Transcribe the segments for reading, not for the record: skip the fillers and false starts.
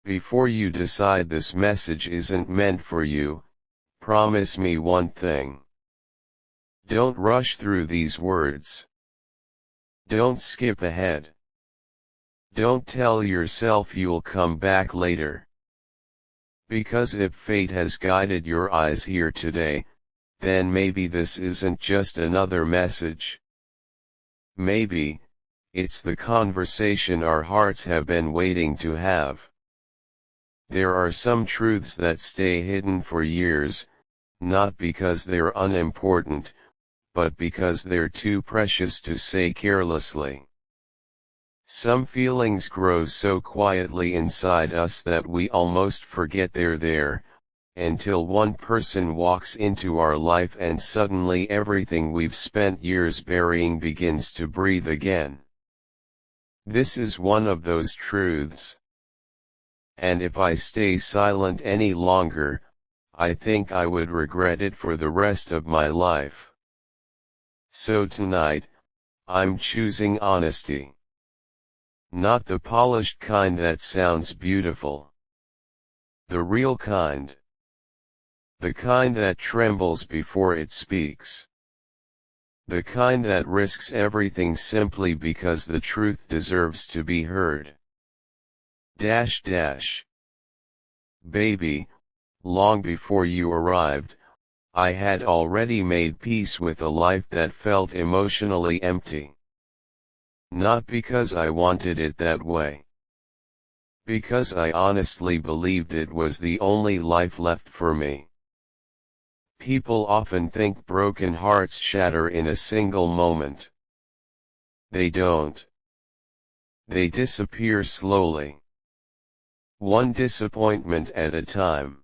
Before you decide this message isn't meant for you, promise me one thing. Don't rush through these words. Don't skip ahead. Don't tell yourself you'll come back later. Because if fate has guided your eyes here today, then maybe this isn't just another message. Maybe, it's the conversation our hearts have been waiting to have. There are some truths that stay hidden for years, not because they're unimportant, but because they're too precious to say carelessly. Some feelings grow so quietly inside us that we almost forget they're there, until one person walks into our life and suddenly everything we've spent years burying begins to breathe again. This is one of those truths. And if I stay silent any longer, I think I would regret it for the rest of my life. So tonight, I'm choosing honesty. Not the polished kind that sounds beautiful. The real kind. The kind that trembles before it speaks. The kind that risks everything simply because the truth deserves to be heard. Baby, long before you arrived, I had already made peace with a life that felt emotionally empty. Not because I wanted it that way. Because I honestly believed it was the only life left for me. People often think broken hearts shatter in a single moment. They don't. They disappear slowly. One disappointment at a time.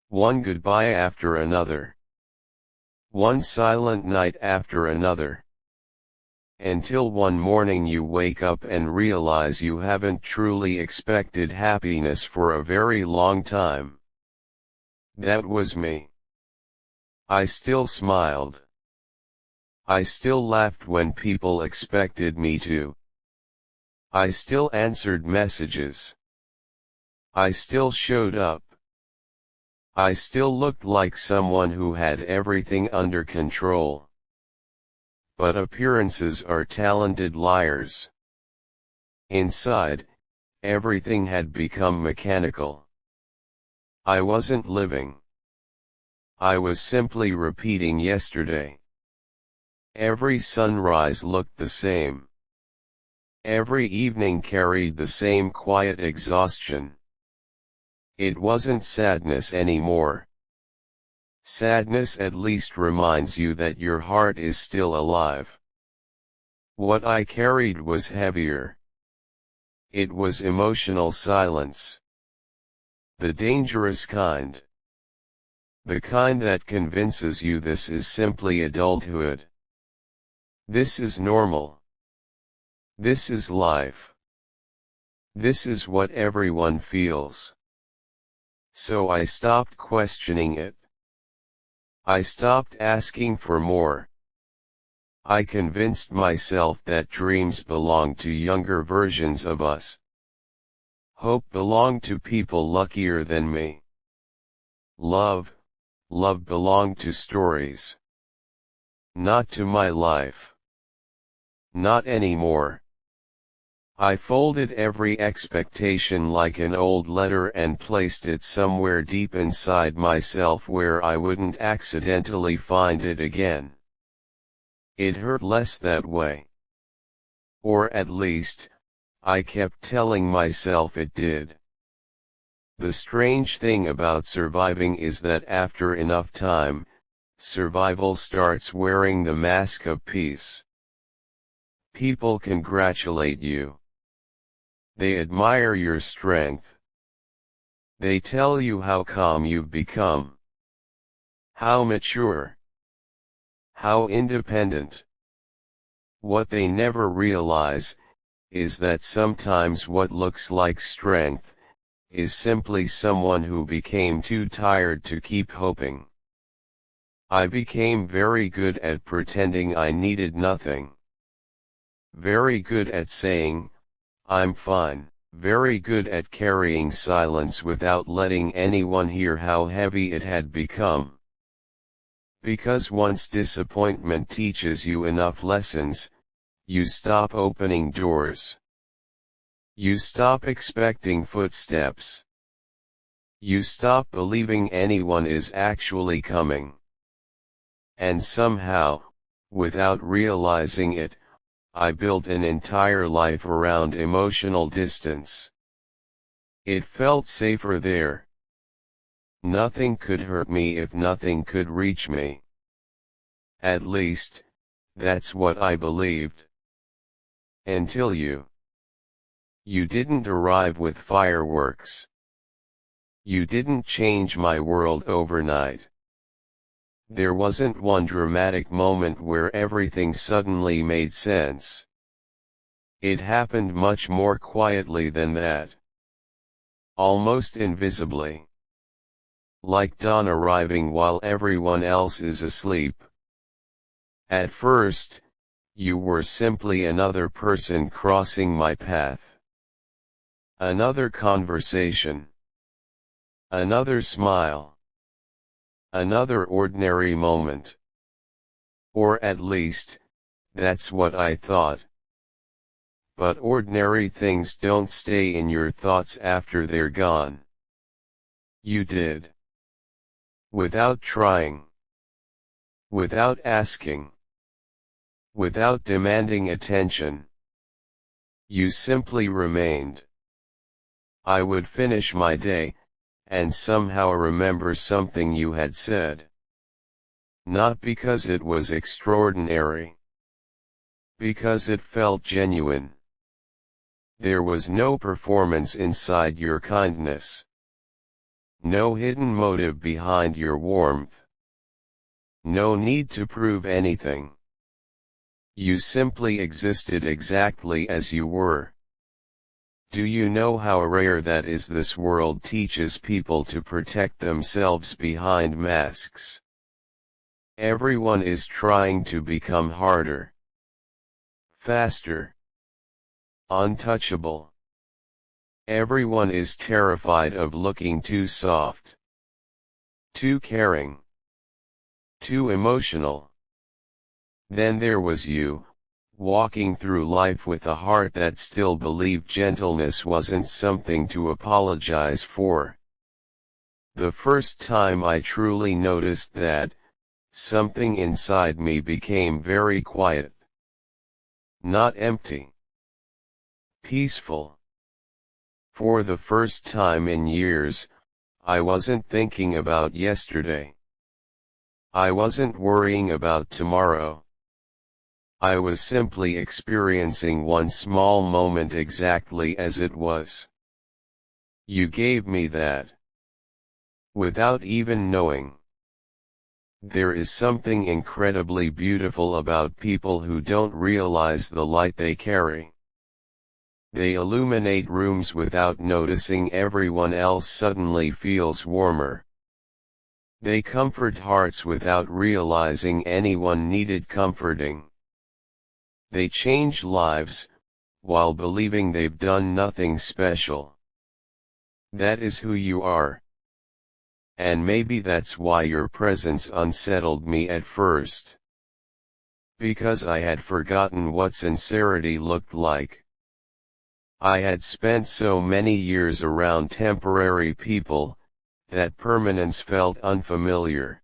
One goodbye after another. One silent night after another. Until one morning you wake up and realize you haven't truly expected happiness for a very long time. That was me. I still smiled. I still laughed when people expected me to. I still answered messages. I still showed up. I still looked like someone who had everything under control. But appearances are talented liars. Inside, everything had become mechanical. I wasn't living. I was simply repeating yesterday. Every sunrise looked the same. Every evening carried the same quiet exhaustion. It wasn't sadness anymore. Sadness at least reminds you that your heart is still alive. What I carried was heavier. It was emotional silence. The dangerous kind. The kind that convinces you this is simply adulthood. This is normal. This is life. This is what everyone feels. So I stopped questioning it. I stopped asking for more. I convinced myself that dreams belong to younger versions of us. Hope belonged to people luckier than me. Love belonged to stories. Not to my life. Not anymore. I folded every expectation like an old letter and placed it somewhere deep inside myself where I wouldn't accidentally find it again. It hurt less that way. Or at least, I kept telling myself it did. The strange thing about surviving is that after enough time, survival starts wearing the mask of peace. People congratulate you. They admire your strength. They tell you how calm you've become. How mature. How independent. What they never realize, is that sometimes what looks like strength, is simply someone who became too tired to keep hoping. I became very good at pretending I needed nothing. Very good at saying, I'm fine. very good at carrying silence without letting anyone hear how heavy it had become. Because once disappointment teaches you enough lessons, you stop opening doors. You stop expecting footsteps. You stop believing anyone is actually coming. And somehow, without realizing it, I built an entire life around emotional distance. It felt safer there. Nothing could hurt me if nothing could reach me. At least, that's what I believed. Until you. You didn't arrive with fireworks. You didn't change my world overnight. There wasn't one dramatic moment where everything suddenly made sense. It happened much more quietly than that. Almost invisibly. Like dawn arriving while everyone else is asleep. At first, you were simply another person crossing my path. Another conversation. Another smile. Another ordinary moment. Or at least, that's what I thought. But ordinary things don't stay in your thoughts after they're gone. You did. Without trying. Without asking. Without demanding attention. You simply remained. I would finish my day, and somehow remember something you had said. Not because it was extraordinary. Because it felt genuine. There was no performance inside your kindness. No hidden motive behind your warmth. No need to prove anything. You simply existed exactly as you were. Do you know how rare that is? This world teaches people to protect themselves behind masks. Everyone is trying to become harder, faster, untouchable. Everyone is terrified of looking too soft, too caring, too emotional. Then there was you, walking through life with a heart that still believed gentleness wasn't something to apologize for. The first time I truly noticed that, something inside me became very quiet. Not empty. Peaceful. For the first time in years, I wasn't thinking about yesterday. I wasn't worrying about tomorrow. I was simply experiencing one small moment exactly as it was. You gave me that. Without even knowing. There is something incredibly beautiful about people who don't realize the light they carry. They illuminate rooms without noticing everyone else suddenly feels warmer. They comfort hearts without realizing anyone needed comforting. They change lives, while believing they've done nothing special. That is who you are. And maybe that's why your presence unsettled me at first. Because I had forgotten what sincerity looked like. I had spent so many years around temporary people, that permanence felt unfamiliar.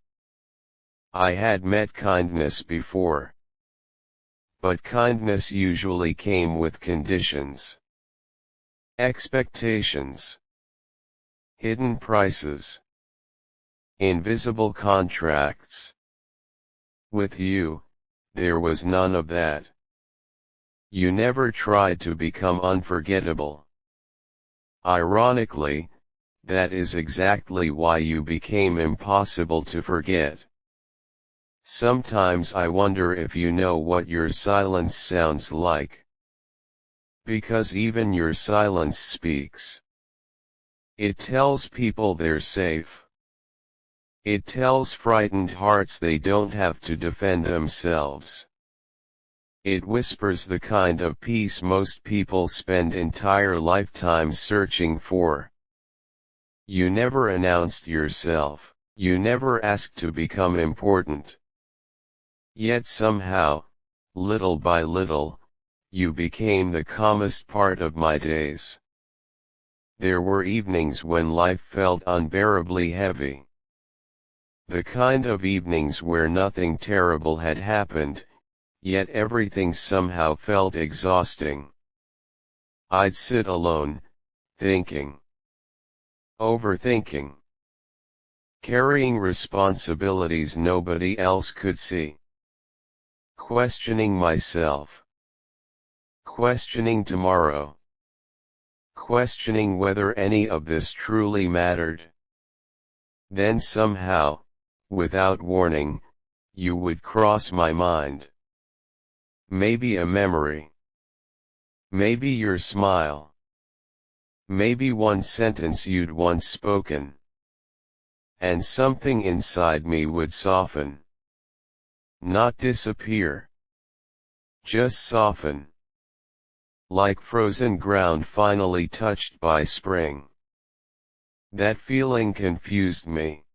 I had met kindness before. But kindness usually came with conditions. Expectations. Hidden prices. Invisible contracts. With you, there was none of that. You never tried to become unforgettable. Ironically, that is exactly why you became impossible to forget. Sometimes I wonder if you know what your silence sounds like. Because even your silence speaks. It tells people they're safe. It tells frightened hearts they don't have to defend themselves. It whispers the kind of peace most people spend entire lifetimes searching for. You never announced yourself, you never asked to become important. Yet somehow, little by little, you became the calmest part of my days. There were evenings when life felt unbearably heavy. The kind of evenings where nothing terrible had happened, yet everything somehow felt exhausting. I'd sit alone, thinking, overthinking, carrying responsibilities nobody else could see, questioning myself, questioning tomorrow, questioning whether any of this truly mattered. Then somehow, without warning, you would cross my mind. Maybe a memory. Maybe your smile. Maybe one sentence you'd once spoken. And something inside me would soften. Not disappear. Just soften. Like frozen ground finally touched by spring. That feeling confused me.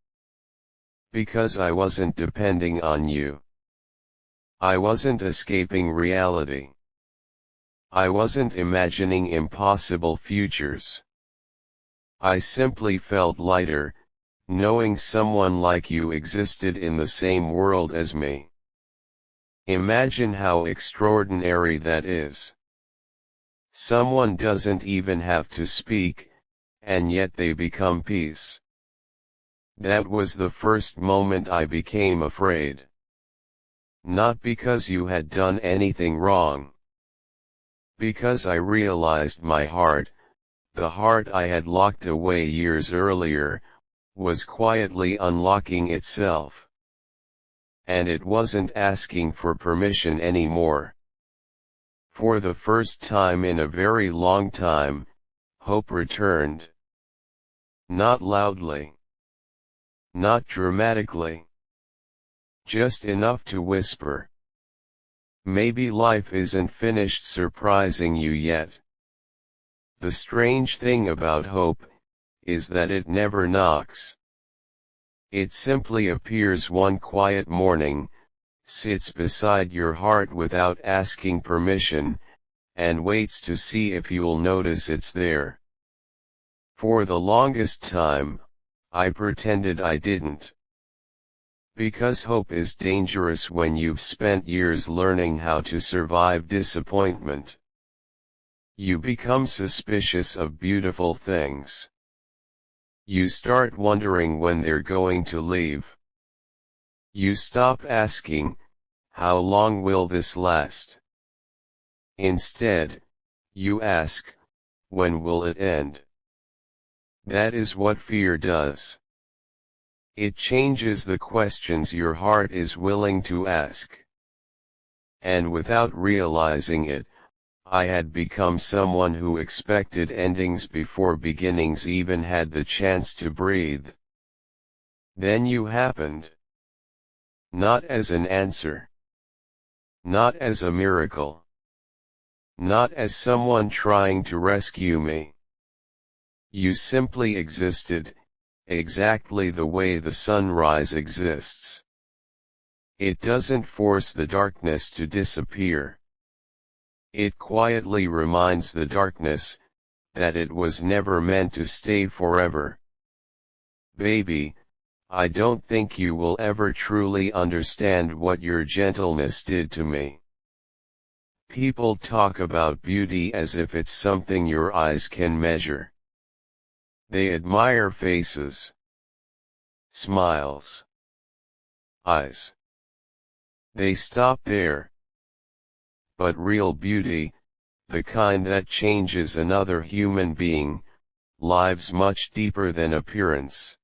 Because I wasn't depending on you. I wasn't escaping reality. I wasn't imagining impossible futures. I simply felt lighter, knowing someone like you existed in the same world as me. Imagine how extraordinary that is. Someone doesn't even have to speak, and yet they become peace. That was the first moment I became afraid. Not because you had done anything wrong. Because I realized my heart, the heart I had locked away years earlier, was quietly unlocking itself. And it wasn't asking for permission anymore. For the first time in a very long time, hope returned. Not loudly. Not dramatically. Just enough to whisper. Maybe life isn't finished surprising you yet. The strange thing about hope is that it never knocks. It simply appears one quiet morning, sits beside your heart without asking permission, and waits to see if you'll notice it's there. For the longest time, I pretended I didn't. Because hope is dangerous when you've spent years learning how to survive disappointment. You become suspicious of beautiful things. You start wondering when they're going to leave. You stop asking, how long will this last? Instead, you ask, when will it end? That is what fear does. It changes the questions your heart is willing to ask. And without realizing it, I had become someone who expected endings before beginnings even had the chance to breathe. Then you happened. Not as an answer. Not as a miracle. Not as someone trying to rescue me. You simply existed, exactly the way the sunrise exists. It doesn't force the darkness to disappear. It quietly reminds the darkness that it was never meant to stay forever. Baby, I don't think you will ever truly understand what your gentleness did to me. People talk about beauty as if it's something your eyes can measure. They admire faces, smiles, eyes. They stop there. But real beauty, the kind that changes another human being, lives much deeper than appearance.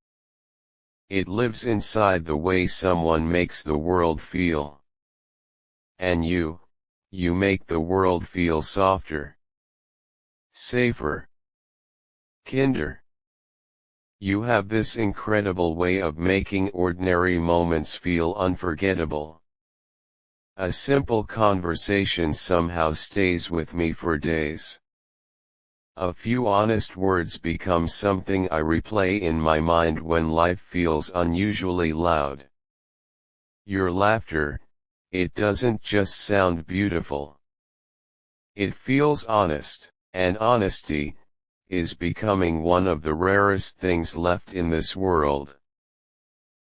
It lives inside the way someone makes the world feel. And you make the world feel softer, safer, kinder. You have this incredible way of making ordinary moments feel unforgettable. A simple conversation somehow stays with me for days. A few honest words become something I replay in my mind when life feels unusually loud. Your laughter, it doesn't just sound beautiful. It feels honest, and honesty is becoming one of the rarest things left in this world.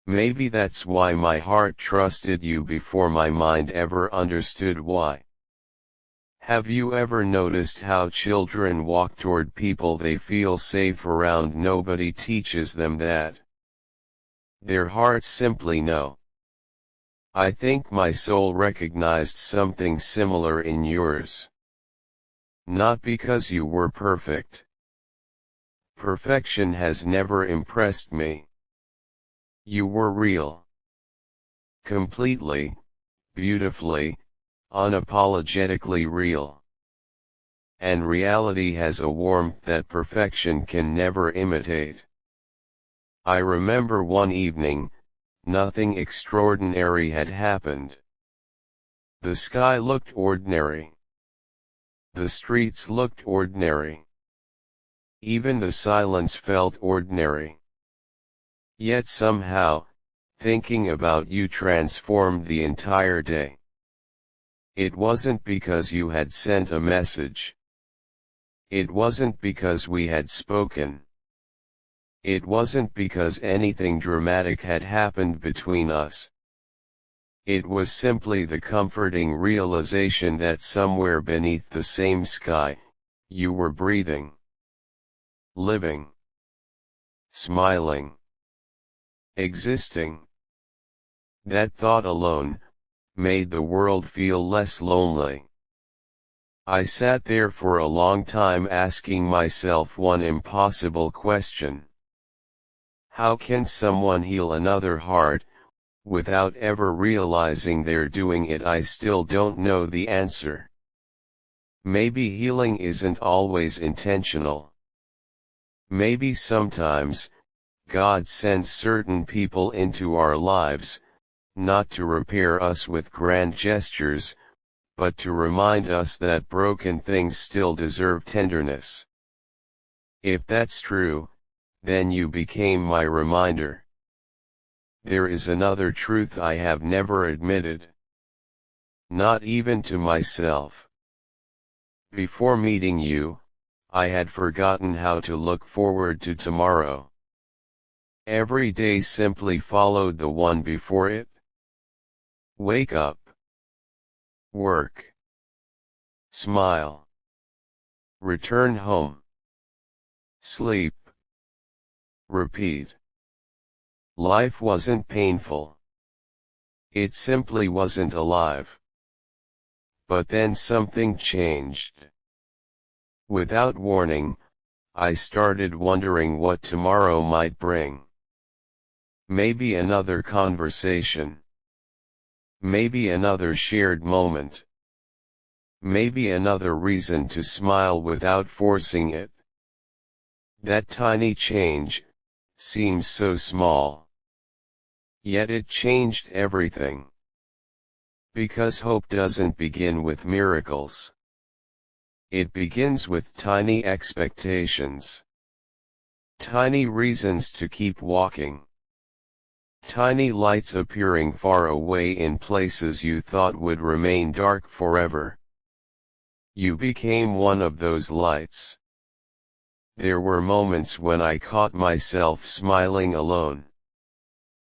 Maybe that's why my heart trusted you before my mind ever understood why. Have you ever noticed how children walk toward people they feel safe around? Nobody teaches them that. Their hearts simply know. I think my soul recognized something similar in yours. Not because you were perfect. Perfection has never impressed me. You were real. Completely, beautifully, unapologetically real. And reality has a warmth that perfection can never imitate. I remember one evening, nothing extraordinary had happened. The sky looked ordinary. The streets looked ordinary. Even the silence felt ordinary. Yet somehow, thinking about you transformed the entire day. It wasn't because you had sent a message. It wasn't because we had spoken. It wasn't because anything dramatic had happened between us. It was simply the comforting realization that somewhere beneath the same sky, you were breathing, living, smiling, existing. That thought alone made the world feel less lonely. I sat there for a long time asking myself one impossible question. How can someone heal another heart, without ever realizing they're doing it? I still don't know the answer. Maybe healing isn't always intentional. Maybe sometimes, God sends certain people into our lives, not to repair us with grand gestures, but to remind us that broken things still deserve tenderness. If that's true, then you became my reminder. There is another truth I have never admitted. Not even to myself. Before meeting you, I had forgotten how to look forward to tomorrow. Every day simply followed the one before it. Wake up. Work. Smile. Return home. Sleep. Repeat. Life wasn't painful. It simply wasn't alive. But then something changed. Without warning, I started wondering what tomorrow might bring. Maybe another conversation. Maybe another shared moment. Maybe another reason to smile without forcing it. That tiny change seems so small. Yet it changed everything. Because hope doesn't begin with miracles. It begins with tiny expectations. Tiny reasons to keep walking. Tiny lights appearing far away in places you thought would remain dark forever. You became one of those lights. There were moments when I caught myself smiling alone.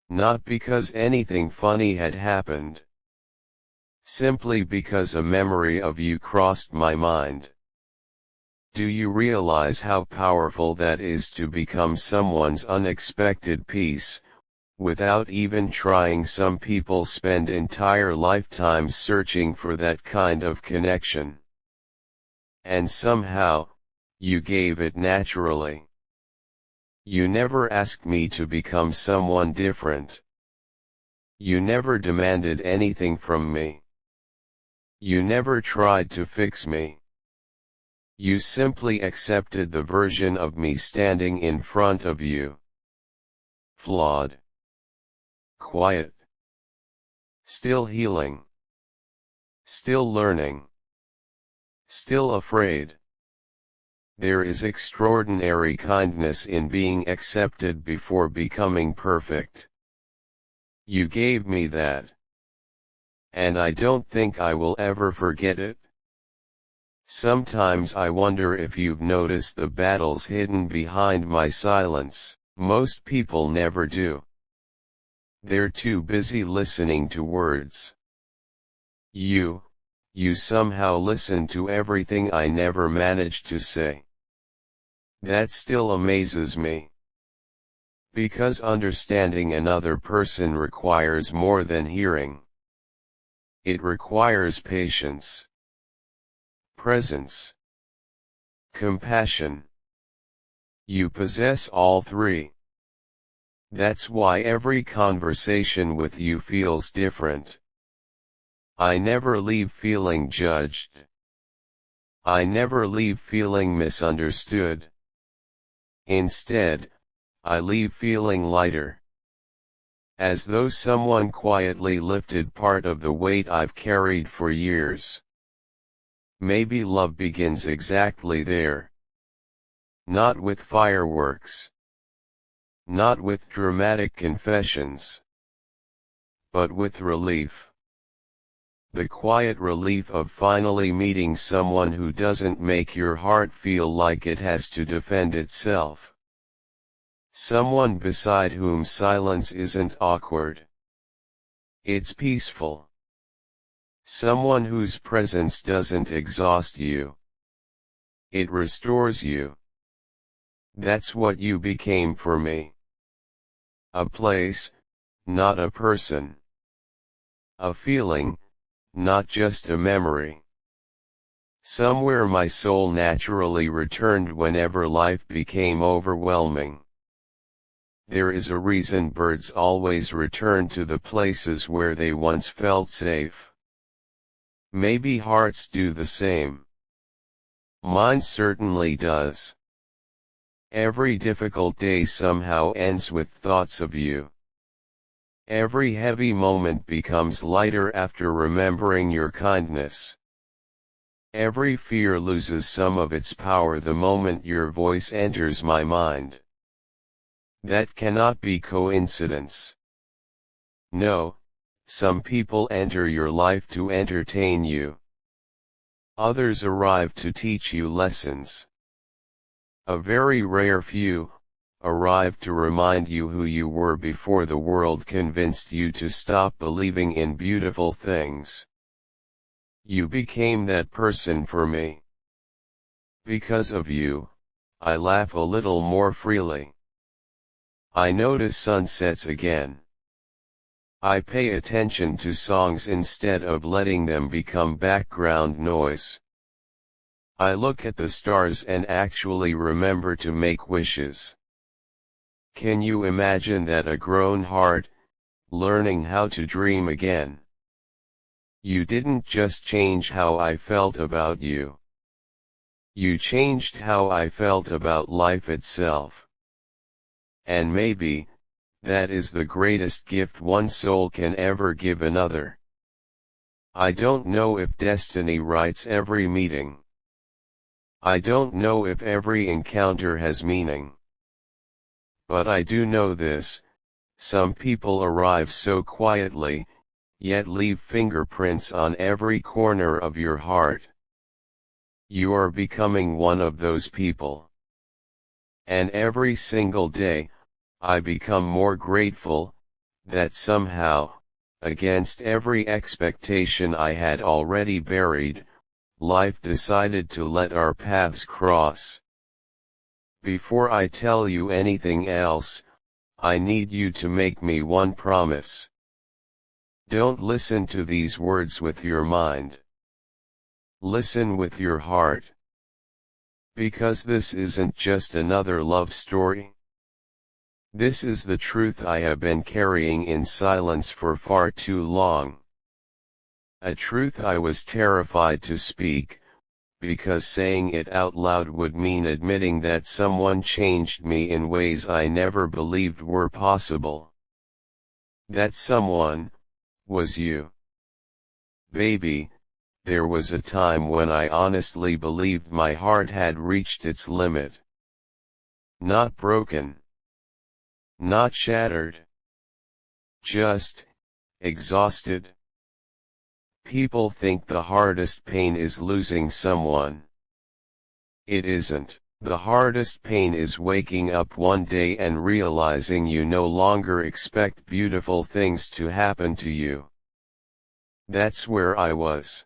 Not because anything funny had happened. Simply because a memory of you crossed my mind. Do you realize how powerful that is, to become someone's unexpected piece, without even trying? Some people spend entire lifetimes searching for that kind of connection. And somehow, you gave it naturally. You never asked me to become someone different. You never demanded anything from me. You never tried to fix me. You simply accepted the version of me standing in front of you. Flawed. Quiet. Still healing. Still learning. Still afraid. There is extraordinary kindness in being accepted before becoming perfect. You gave me that. And I don't think I will ever forget it. Sometimes I wonder if you've noticed the battles hidden behind my silence. Most people never do. They're too busy listening to words. You somehow listen to everything I never managed to say. That still amazes me. Because understanding another person requires more than hearing. It requires patience, presence, compassion. You possess all three. That's why every conversation with you feels different. I never leave feeling judged. I never leave feeling misunderstood. Instead, I leave feeling lighter. As though someone quietly lifted part of the weight I've carried for years. Maybe love begins exactly there. Not with fireworks. Not with dramatic confessions. But with relief. The quiet relief of finally meeting someone who doesn't make your heart feel like it has to defend itself. Someone beside whom silence isn't awkward. It's peaceful. Someone whose presence doesn't exhaust you. It restores you. That's what you became for me. A place, not a person. A feeling, not just a memory. Somewhere my soul naturally returned whenever life became overwhelming. There is a reason birds always return to the places where they once felt safe. Maybe hearts do the same. Mine certainly does. Every difficult day somehow ends with thoughts of you. Every heavy moment becomes lighter after remembering your kindness. Every fear loses some of its power the moment your voice enters my mind. That cannot be coincidence. No, some people enter your life to entertain you. Others arrive to teach you lessons. A very rare few arrive to remind you who you were before the world convinced you to stop believing in beautiful things. You became that person for me. Because of you, I laugh a little more freely. I notice sunsets again. I pay attention to songs instead of letting them become background noise. I look at the stars and actually remember to make wishes. Can you imagine that a grown heart, learning how to dream again? You didn't just change how I felt about you. You changed how I felt about life itself. And maybe, that is the greatest gift one soul can ever give another. I don't know if destiny writes every meeting. I don't know if every encounter has meaning. But I do know this, some people arrive so quietly, yet leave fingerprints on every corner of your heart. You are becoming one of those people. And every single day, I become more grateful, that somehow, against every expectation I had already buried, life decided to let our paths cross. Before I tell you anything else, I need you to make me one promise. Don't listen to these words with your mind. Listen with your heart. Because this isn't just another love story. This is the truth I have been carrying in silence for far too long. A truth I was terrified to speak, because saying it out loud would mean admitting that someone changed me in ways I never believed were possible. That someone was you. Baby, there was a time when I honestly believed my heart had reached its limit. Not broken. Not shattered. Just exhausted. People think the hardest pain is losing someone. It isn't. The hardest pain is waking up one day and realizing you no longer expect beautiful things to happen to you. That's where I was.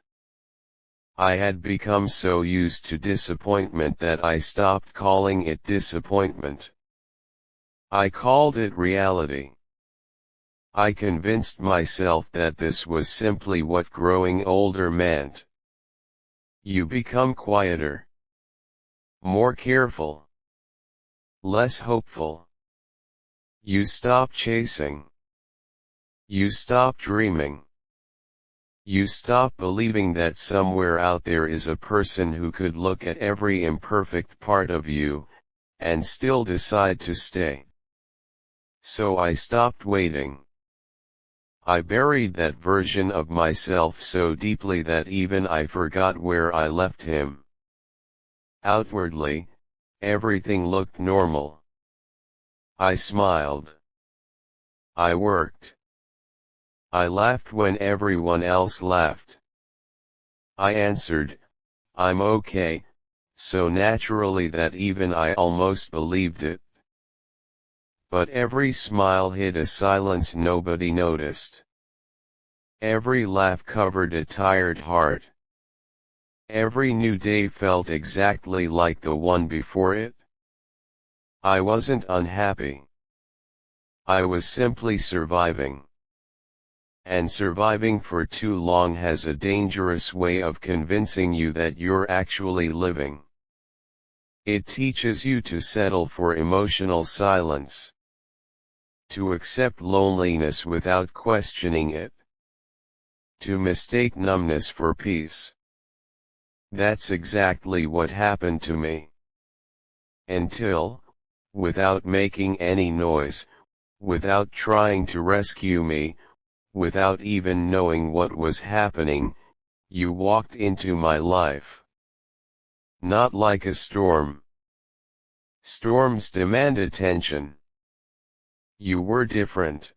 I had become so used to disappointment that I stopped calling it disappointment. I called it reality. I convinced myself that this was simply what growing older meant. You become quieter, more careful, less hopeful. You stop chasing. You stop dreaming. You stop believing that somewhere out there is a person who could look at every imperfect part of you, and still decide to stay. So I stopped waiting. I buried that version of myself so deeply that even I forgot where I left him. Outwardly, everything looked normal. I smiled. I worked. I laughed when everyone else laughed. I answered, "I'm okay," so naturally that even I almost believed it. But every smile hid a silence nobody noticed. Every laugh covered a tired heart. Every new day felt exactly like the one before it. I wasn't unhappy. I was simply surviving. And surviving for too long has a dangerous way of convincing you that you're actually living. It teaches you to settle for emotional silence. To accept loneliness without questioning it. To mistake numbness for peace. That's exactly what happened to me. Until, without making any noise, without trying to rescue me, without even knowing what was happening, you walked into my life. Not like a storm. Storms demand attention. You were different.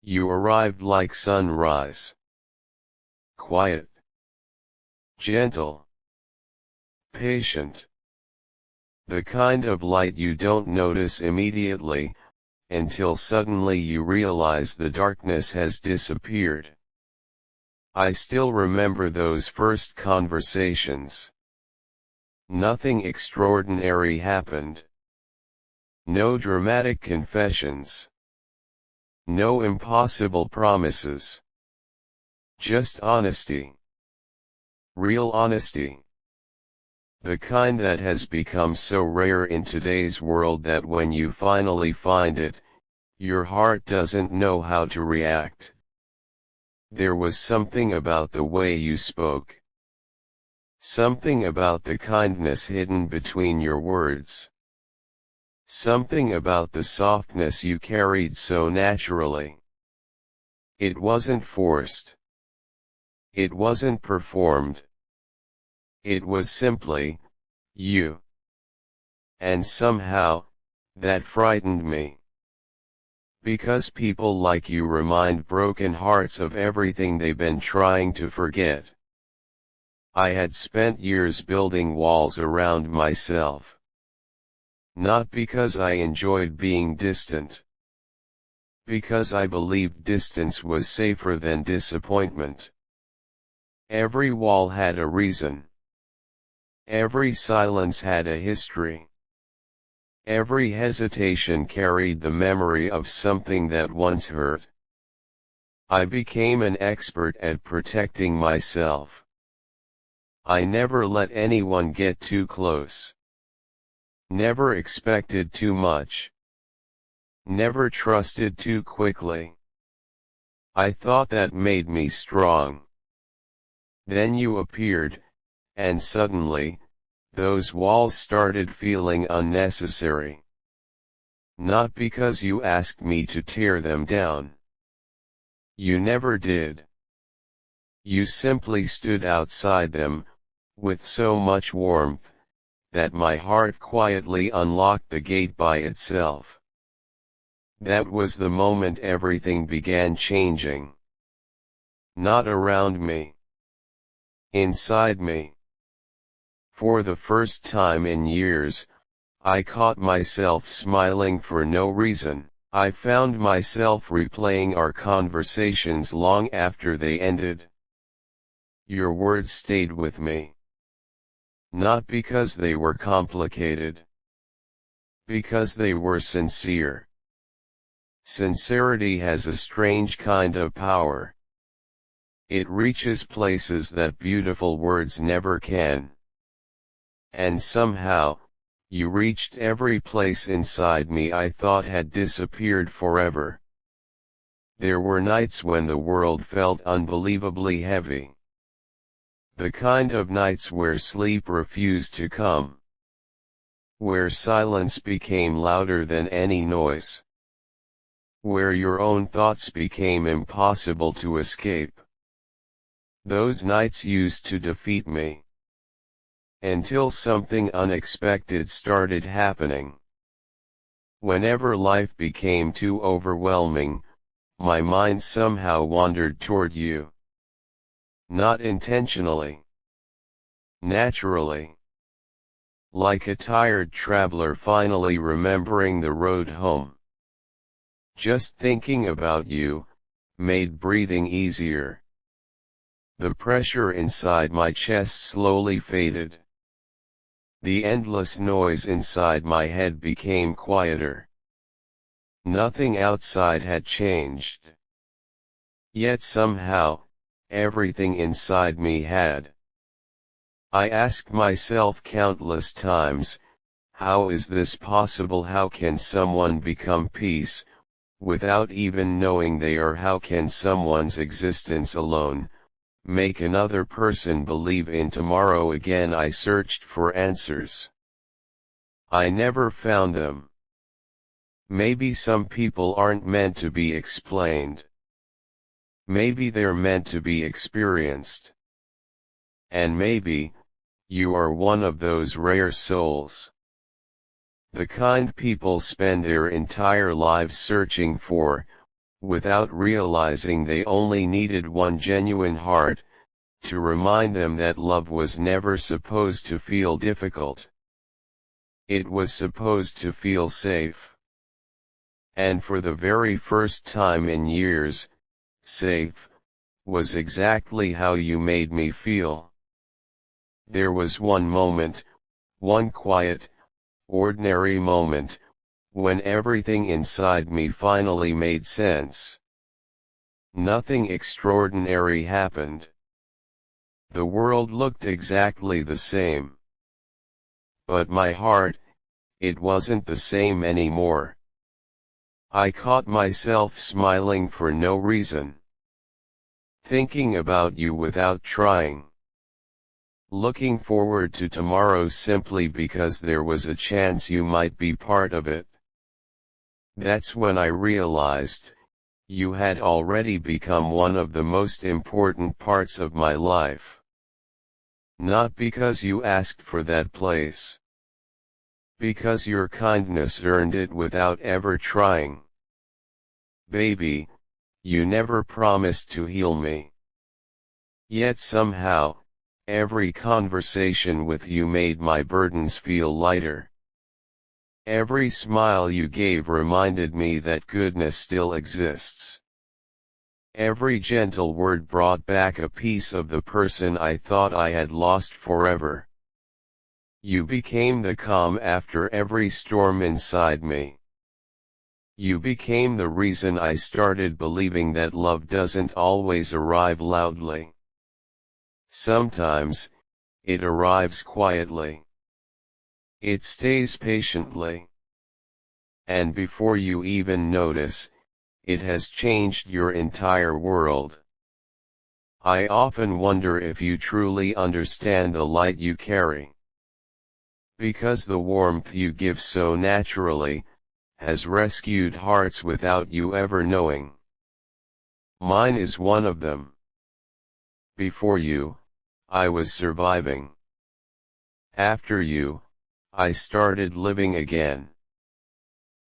You arrived like sunrise. Quiet. Gentle. Patient. The kind of light you don't notice immediately, until suddenly you realize the darkness has disappeared. I still remember those first conversations. Nothing extraordinary happened. No dramatic confessions. No impossible promises. Just honesty. Real honesty. The kind that has become so rare in today's world that when you finally find it, your heart doesn't know how to react. There was something about the way you spoke. Something about the kindness hidden between your words. Something about the softness you carried so naturally. It wasn't forced. It wasn't performed. It was simply, you. And somehow, that frightened me. Because people like you remind broken hearts of everything they've been trying to forget. I had spent years building walls around myself. Not because I enjoyed being distant. Because I believed distance was safer than disappointment. Every wall had a reason. Every silence had a history. Every hesitation carried the memory of something that once hurt. I became an expert at protecting myself. I never let anyone get too close. Never expected too much. Never trusted too quickly. I thought that made me strong. Then you appeared, and suddenly, those walls started feeling unnecessary. Not because you asked me to tear them down. You never did. You simply stood outside them, with so much warmth, that my heart quietly unlocked the gate by itself. That was the moment everything began changing. Not around me. Inside me. For the first time in years, I caught myself smiling for no reason. I found myself replaying our conversations long after they ended. Your words stayed with me. Not because they were complicated. Because they were sincere. Sincerity has a strange kind of power. It reaches places that beautiful words never can. And somehow, you reached every place inside me I thought had disappeared forever. There were nights when the world felt unbelievably heavy. The kind of nights where sleep refused to come. Where silence became louder than any noise. Where your own thoughts became impossible to escape. Those nights used to defeat me. Until something unexpected started happening. Whenever life became too overwhelming, my mind somehow wandered toward you. Not intentionally. Naturally. Like a tired traveler finally remembering the road home. Just thinking about you made breathing easier. The pressure inside my chest slowly faded. The endless noise inside my head became quieter. Nothing outside had changed. Yet somehow, everything inside me had. I asked myself countless times, how is this possible? How can someone become peace, without even knowing they are? How can someone's existence alone make another person believe in tomorrow again? I searched for answers. I never found them. Maybe some people aren't meant to be explained. Maybe they're meant to be experienced. And maybe, you are one of those rare souls. The kind people spend their entire lives searching for, without realizing they only needed one genuine heart, to remind them that love was never supposed to feel difficult. It was supposed to feel safe. And for the very first time in years, safe was exactly how you made me feel. There was one moment, one quiet, ordinary moment, when everything inside me finally made sense. Nothing extraordinary happened. The world looked exactly the same. But my heart, it wasn't the same anymore. I caught myself smiling for no reason. Thinking about you without trying. Looking forward to tomorrow simply because there was a chance you might be part of it. That's when I realized, you had already become one of the most important parts of my life. Not because you asked for that place. Because your kindness earned it without ever trying. Baby, you never promised to heal me. Yet somehow, every conversation with you made my burdens feel lighter. Every smile you gave reminded me that goodness still exists. Every gentle word brought back a piece of the person I thought I had lost forever. You became the calm after every storm inside me. You became the reason I started believing that love doesn't always arrive loudly. Sometimes, it arrives quietly. It stays patiently. And before you even notice, it has changed your entire world. I often wonder if you truly understand the light you carry. Because the warmth you give so naturally, has rescued hearts without you ever knowing. Mine is one of them. Before you, I was surviving. After you, I started living again.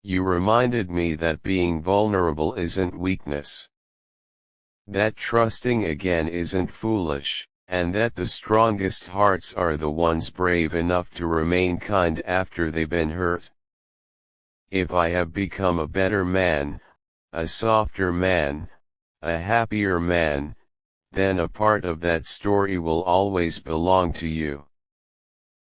You reminded me that being vulnerable isn't weakness. That trusting again isn't foolish, and that the strongest hearts are the ones brave enough to remain kind after they've been hurt. If I have become a better man, a softer man, a happier man, then a part of that story will always belong to you.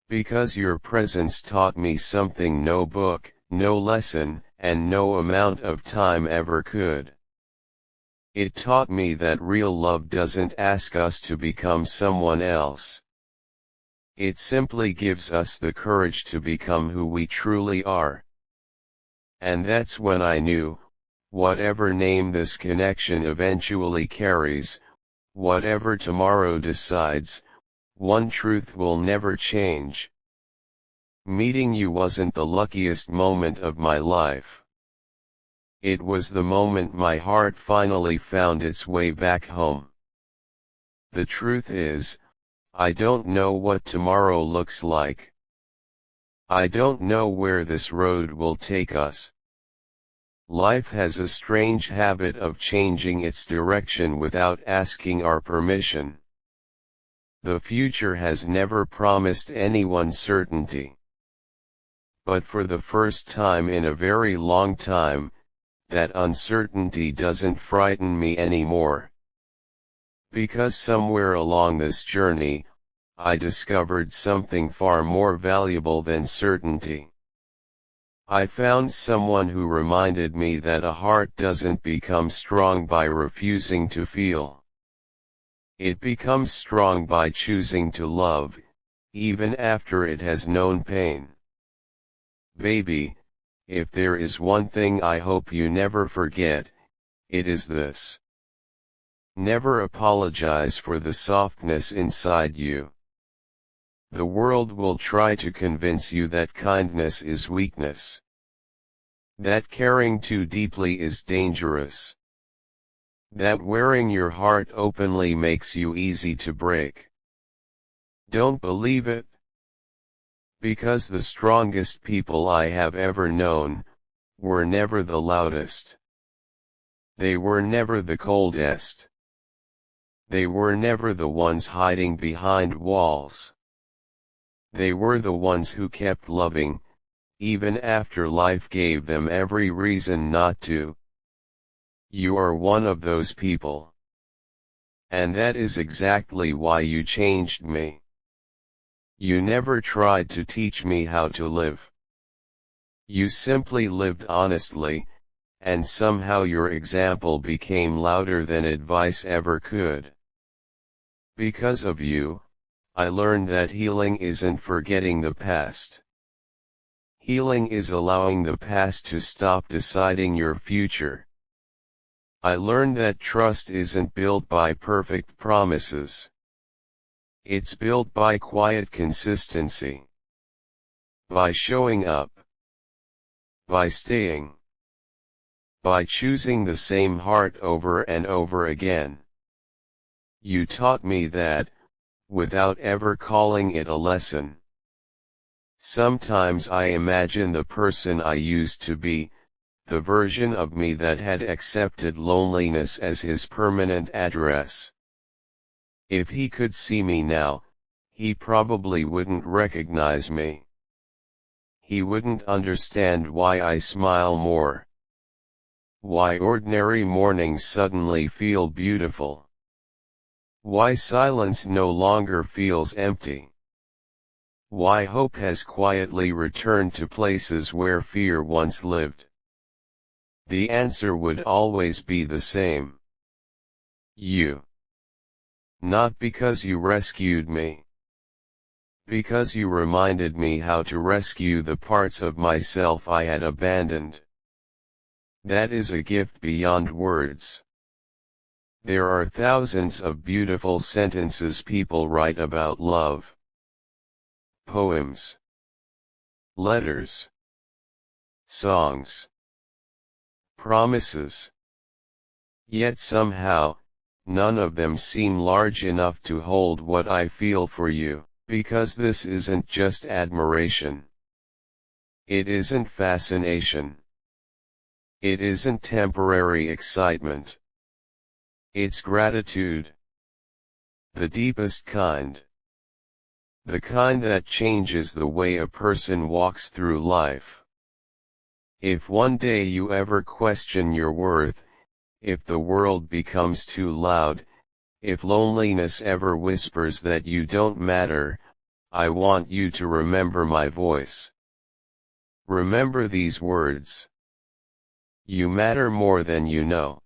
Because your presence taught me something no book, no lesson, and no amount of time ever could. It taught me that real love doesn't ask us to become someone else. It simply gives us the courage to become who we truly are. And that's when I knew, whatever name this connection eventually carries, whatever tomorrow decides, one truth will never change. Meeting you wasn't the luckiest moment of my life. It was the moment my heart finally found its way back home. The truth is, I don't know what tomorrow looks like. I don't know where this road will take us. Life has a strange habit of changing its direction without asking our permission. The future has never promised anyone certainty. But for the first time in a very long time, that uncertainty doesn't frighten me anymore. Because somewhere along this journey, I discovered something far more valuable than certainty. I found someone who reminded me that a heart doesn't become strong by refusing to feel. It becomes strong by choosing to love, even after it has known pain. Baby, if there is one thing I hope you never forget, it is this. Never apologize for the softness inside you. The world will try to convince you that kindness is weakness. That caring too deeply is dangerous. That wearing your heart openly makes you easy to break. Don't believe it. Because the strongest people I have ever known, were never the loudest. They were never the coldest. They were never the ones hiding behind walls. They were the ones who kept loving, even after life gave them every reason not to. You are one of those people. And that is exactly why you changed me. You never tried to teach me how to live. You simply lived honestly, and somehow your example became louder than advice ever could. Because of you, I learned that healing isn't forgetting the past. Healing is allowing the past to stop deciding your future. I learned that trust isn't built by perfect promises. It's built by quiet consistency. By showing up. By staying. By choosing the same heart over and over again. You taught me that, without ever calling it a lesson. Sometimes I imagine the person I used to be, the version of me that had accepted loneliness as his permanent address. If he could see me now, he probably wouldn't recognize me. He wouldn't understand why I smile more. Why ordinary mornings suddenly feel beautiful. Why silence no longer feels empty. Why hope has quietly returned to places where fear once lived. The answer would always be the same. You. Not because you rescued me. Because you reminded me how to rescue the parts of myself I had abandoned. That is a gift beyond words. There are thousands of beautiful sentences people write about love. Poems. Letters. Songs. Promises. Yet somehow, none of them seem large enough to hold what I feel for you, because this isn't just admiration. It isn't fascination. It isn't temporary excitement. It's gratitude. The deepest kind. The kind that changes the way a person walks through life. If one day you ever question your worth, if the world becomes too loud, if loneliness ever whispers that you don't matter, I want you to remember my voice. Remember these words. You matter more than you know.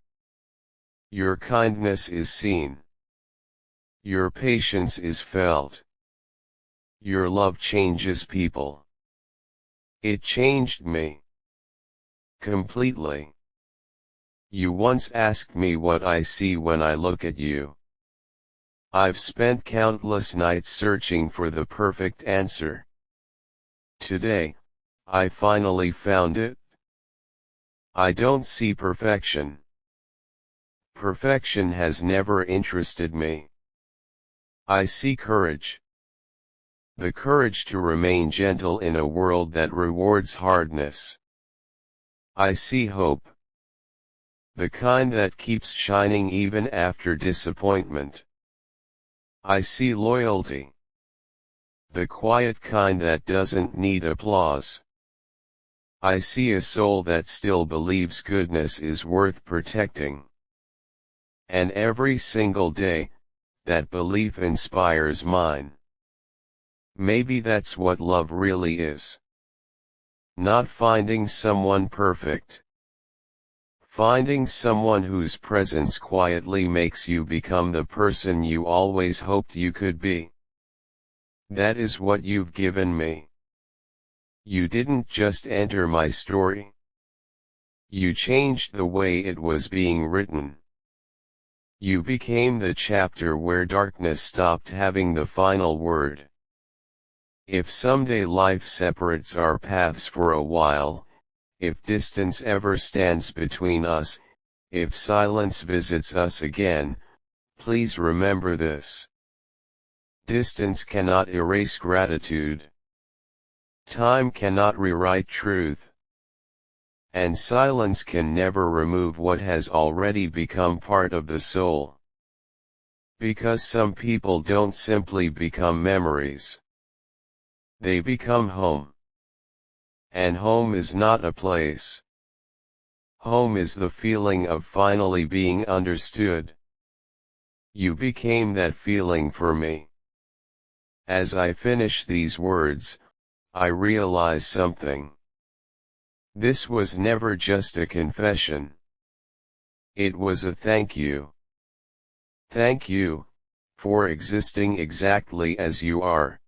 Your kindness is seen. Your patience is felt. Your love changes people. It changed me. Completely. You once asked me what I see when I look at you. I've spent countless nights searching for the perfect answer. Today, I finally found it. I don't see perfection. Perfection has never interested me. I see courage. The courage to remain gentle in a world that rewards hardness. I see hope. The kind that keeps shining even after disappointment. I see loyalty. The quiet kind that doesn't need applause. I see a soul that still believes goodness is worth protecting. And every single day, that belief inspires mine. Maybe that's what love really is. Not finding someone perfect. Finding someone whose presence quietly makes you become the person you always hoped you could be. That is what you've given me. You didn't just enter my story. You changed the way it was being written. You became the chapter where darkness stopped having the final word. If someday life separates our paths for a while, if distance ever stands between us, if silence visits us again, please remember this. Distance cannot erase gratitude. Time cannot rewrite truth. And silence can never remove what has already become part of the soul. Because some people don't simply become memories. They become home. And home is not a place. Home is the feeling of finally being understood. You became that feeling for me. As I finish these words, I realize something. This was never just a confession. It was a thank you. Thank you, for existing exactly as you are.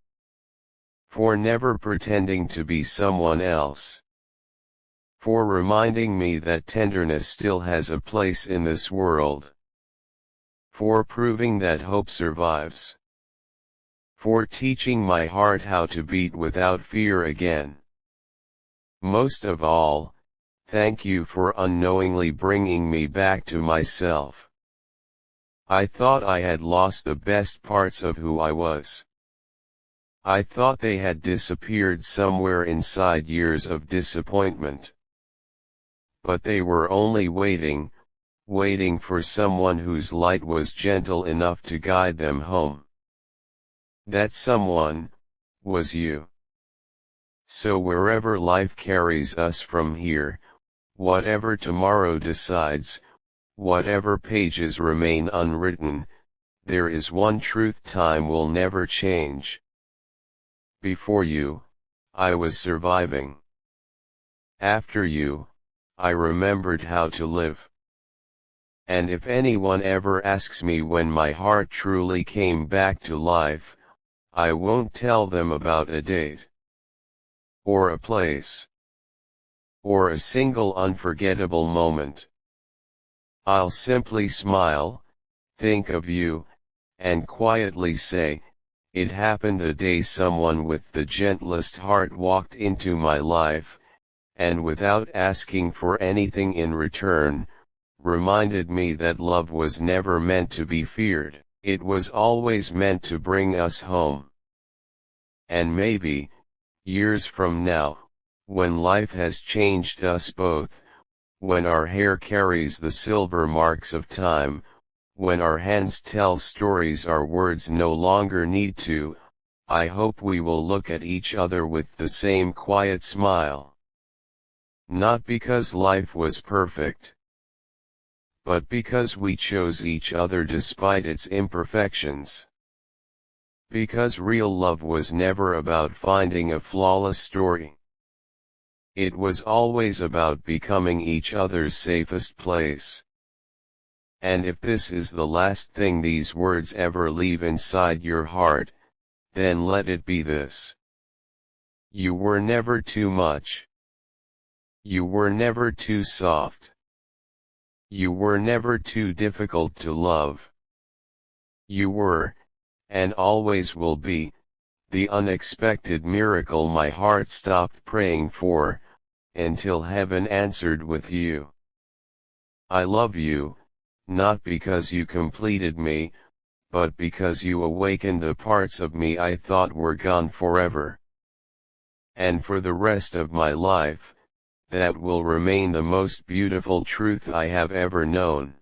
For never pretending to be someone else. For reminding me that tenderness still has a place in this world. For proving that hope survives. For teaching my heart how to beat without fear again. Most of all, thank you for unknowingly bringing me back to myself. I thought I had lost the best parts of who I was. I thought they had disappeared somewhere inside years of disappointment. But they were only waiting for someone whose light was gentle enough to guide them home. That someone was you. So wherever life carries us from here, whatever tomorrow decides, whatever pages remain unwritten, there is one truth time will never change. Before you, I was surviving. After you, I remembered how to live. And if anyone ever asks me when my heart truly came back to life, I won't tell them about a date. Or a place. Or a single unforgettable moment. I'll simply smile, think of you, and quietly say, it happened the day someone with the gentlest heart walked into my life, and without asking for anything in return, reminded me that love was never meant to be feared, it was always meant to bring us home. And maybe, years from now, when life has changed us both, when our hair carries the silver marks of time, when our hands tell stories our words no longer need to, I hope we will look at each other with the same quiet smile. Not because life was perfect, but because we chose each other despite its imperfections. Because real love was never about finding a flawless story. It was always about becoming each other's safest place. And if this is the last thing these words ever leave inside your heart, then let it be this. You were never too much. You were never too soft. You were never too difficult to love. You were, and always will be, the unexpected miracle my heart stopped praying for, until heaven answered with you. I love you, not because you completed me, but because you awakened the parts of me I thought were gone forever. And for the rest of my life, that will remain the most beautiful truth I have ever known.